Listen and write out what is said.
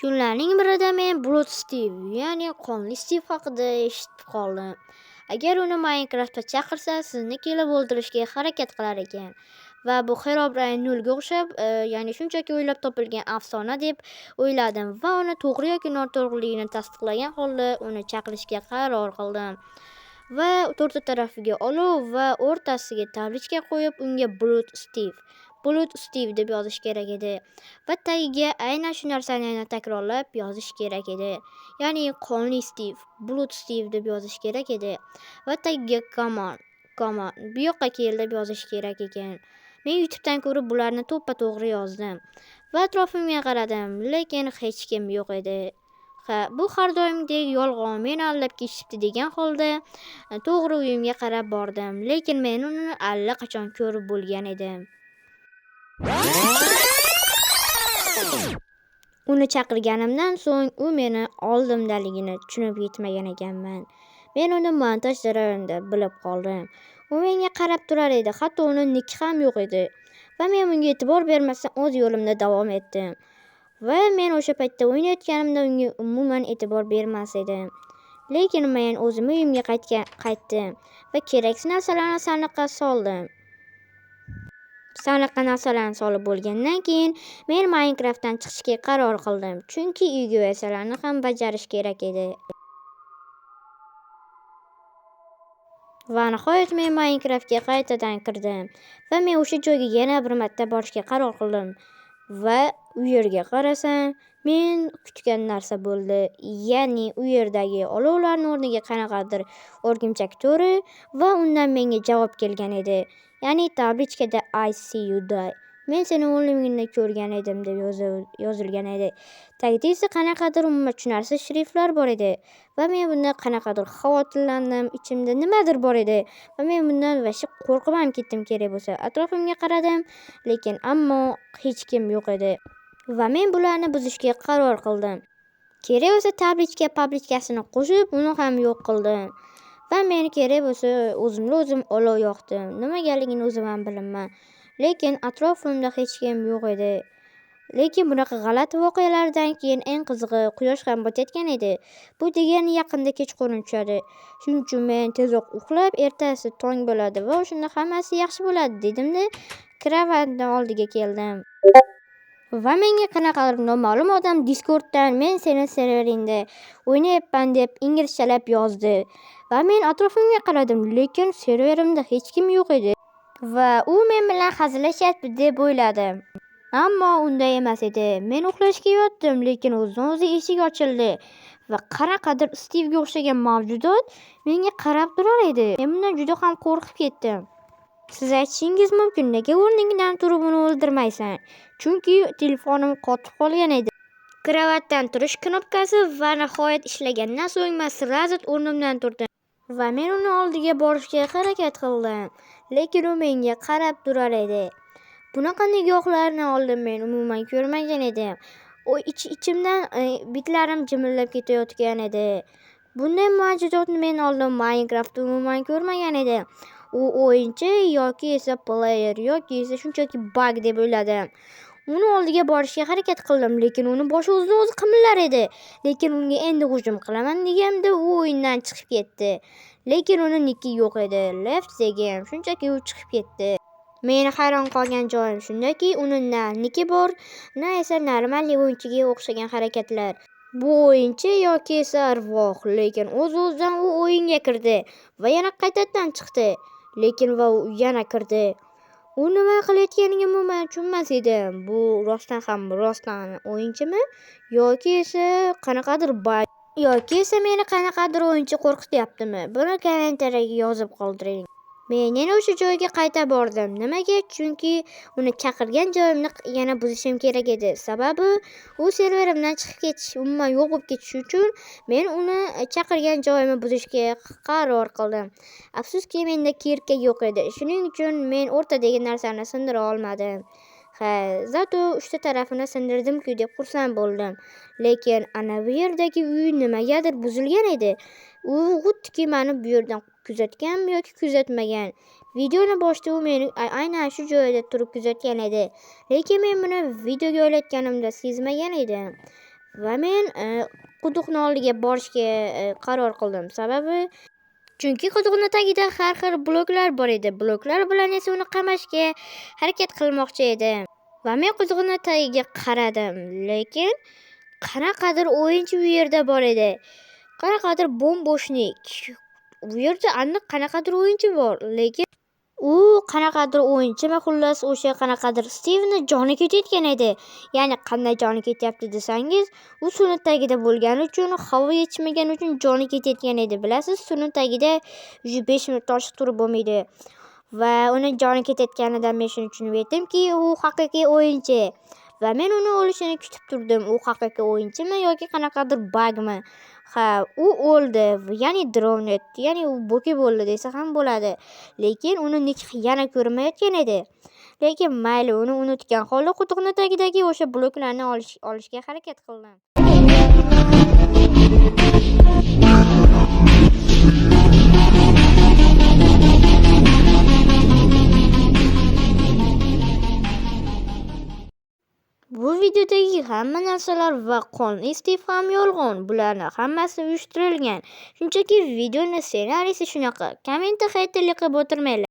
Kunlarning birida men Blood Steve, ya'ni qonli Steve haqida eshitib qoldim. Agar uni Minecraftda chaqirsa, sizni kelib o'ldirishga harakat qilar ekan. Va bu Herobrine nolga o'xshab, ya'ni shunchaki o'ylab topilgan afsona deb o'yladim va uni to'g'ri yoki noto'g'riligini tasdiqlagan holda uni chaqirishga qaror qildim. Va to'rtta tarafiga olov va o'rtasiga tablichka qo'yib, unga Blood Steve deb yozish kerak edi. Va tagiga aynan shu narsani yana takrorlab yozish kerak edi. Ya'ni qonli Steve, Blood Steve deb yozish kerak edi. Va tagiga come on, bu yoqqa kel deb yozish kerak ekan. Men YouTubedan ko'rib bularni to'ppa-to'g'ri yozdim. Va atrofimga qaradim, lekin hech kim yo'q edi. Bu har doimgidek yolg'on, meni aldab ketishibdi degan holda to'g'ri uyimga qarab bordim, lekin men uni allaqachon ko'rib bo'lgan edim. Uni chaqirganimdan so'ng u meni oldimdaligini tushunib yetmagan ekanman. Men uni montaj jarayonida bilib qoldim. U menga qarab turar edi, hatto uni niki ham yo'q edi. Va men bunga e'tibor bermasdan o'z yo'limda davom etdim. Va men o'sha paytda o'ynayotganimda unga umuman e'tibor bermas edim. Lekin men o'zim uyimga qaytdim va keraksiz narsalarni sandiqqa soldim. Sandiqqa narsalarni solib bo'lgandan keyin men Minecraftdan chiqishga qaror qildim, chunki uyga vazifalarni ham bajarish kerak edi. Va nihoyat men Minecraftga qaytadan kirdim va men o'sha joyga yana bir marta borishga qaror qildim. Va u yerga qarasam, men kutgan narsa bo'ldi. Ya'ni u yerdagi olovlarning o'rniga qanaqadir o'rgimchak to'ri va undan menga javob kelgan edi. Ya'ni tablichkada I see you die. Men seni o'limingni ko'rgan edim deb yozilgan edi. Tagida esa qanaqadir tushunarsiz shriftlar bor edi. Va men bundan qanaqadir xavotirlandim, ichimda nimadir bor edi. Va men bundan vashib qo'rqib ham ketdim kerak bo'lsa. Atrofimga qaradim, lekin ammo hech kim yo'q edi. Va men bularni buzishga qaror qildim. Kerak bo'lsa tablichkasini qo'shib, uni ham yo'q qildim. Va men kerak bo'lsa o'zim olov yoqdim. Nimaganligini o'zim ham bilmayman. Lekin atrofimda hech kim yo'q edi. Lekin bunaqa g'alati voqealardan keyin eng qizig'i quyosh ham botayotgan edi. Bu degani yaqinda kechqurun tushadi. Shuning uchun men tezroq uxlab, ertasi tong bo'ladi va o'shanda hammasi yaxshi bo'ladi dedim-da, kravatning oldiga keldim. Va menga qanaqadir noma'lum odam Discorddan men seni serveringda o'ynayapman deb inglizchalab yozdi. Va men atrofimga qaradim, lekin serverimda hech kim yo'q edi. Va u men bilan hazillashyapti deb o'yladim. Ammo unday emas edi. Men uxlashga yotdim, lekin o'zidan-o'zi eshik ochildi va qanaqadir Steve'ga o'xshagan mavjudot menga qarab turar edi. Men bundan juda ham qo'rqib ketdim. Siz aytishingiz mumkin, nega o'rningdan turib uni o'ldirmaysan? Chunki telefonim qotib qolgan edi. Kravatdan turish knopkasi va nihoyat ishlagandan so'ng men sразу o'rnimdan turdim. Va men uni oldiga borishga harakat qildim, lekin u menga qarab turar edi. Bunaqa nigohlarni oldin men umuman ko'rmagan edim. O ichimdan bitlarim jimillab ketayotgan edi. Bunday mavjudotni men oldin Minecraftda umuman ko'rmagan edim. U o'yinchi yoki esa player yoki esa shunchaki bug deb o'yladim. Uni oldiga borishga harakat qildim, lekin uni boshi o'zidan-o'zi qimillar edi. Lekin unga endi hujum qilaman deganimda u o'yindan chiqib ketdi. Lekin uni niki yo'q edi. Left the game, shunchaki u chiqib ketdi. Meni hayron qolgan joyim shundaki, uni na niki bor, na esa normal o'yinchiga o'xshagan harakatlar. Bu o'yinchi yoki esa arvoh, lekin o'z-o'zidan u o'yinga kirdi va yana qaytadan chiqdi. Lekin va u yana kirdi. U nima qilayotganini umuman tushunmas edim. Bu rostdan ham o'yinchimi yoki esa qanaqadir bug yoki esa meni qanaqadir o'yinchi qo'rqityaptimi? Buni kommentariyaga yozib qoldiring. Men yana o'sha joyga qayta bordim. Nimaga? Chunki uni chaqirgan joyimni yana buzishim kerak edi. Sababi u serverimdan chiqib ketish, umuman yo'q bo'lib ketishi uchun men uni chaqirgan joyimni buzishga qaror qildim. Afsuski menda kirka yo'q edi. Shuning uchun men o'rtadagi narsani sindira olmadim. Zato 3ta tarafini sindirdim-ku deb xursand bo'ldim. Lekin ana bu yerdagi uy nimagadir buzilgan edi. U xuddiki meni bu yerdan kuzatganmi yoki kuzatmagan. Videoni boshida u meni aynan shu joyda turib kuzatgan edi. Lekin men buni videoga olayotganimda sezmagan edim. va men quduqni oldiga borishga qaror qildim. Sababi chunki quduqni tagida har xil bloklar bor edi. Bloklar bilan esa uni qamashga harakat qilmoqchi edim. Va men quduqni tagiga qaradim, lekin qanaqadir o'yinchi u yerda bor edi. Qanaqadir bo'm-bo'shlik. U yerda aniq qanaqadir o'yinchi bor, lekin u qanaqadir o'yinchimi, xullas o'sha qanaqadir Stivni joni ketayotgan edi. Ya'ni qanday joni ketyapti desangiz, u suvni tagida bo'lgani uchun, havo yetishmagani uchun joni ketayotgan edi. Bilasiz, suvni tagida 5 minut toshib turib bo'lmaydi. Va uni joni ketayotganidan men shuni tushunib yetdimki, u haqiqiy o'yinchi. Va men uni o'lishini kutib turdim. U haqiqiy o'yinchimi yoki qanaqadir bugmi? Ha, u o'ldi, ya'ni drone etdi, ya'ni u bo'ki bo'ldi desa ham bo'ladi. Lekin uni nik yana ko'rmayotgan edi. Lekin mayli, uni unutgan holda quduqni tagidagi o'sha bloklarni olishga harakat qildim. Bu videodagi hamma narsalar va qonli Stiv ham yolg'on. Bularning hammasi uyushtirilgan. Shunchaki videoning ssenariysi shunaqa. Kommentda xayrli qilib o'tirmanglar.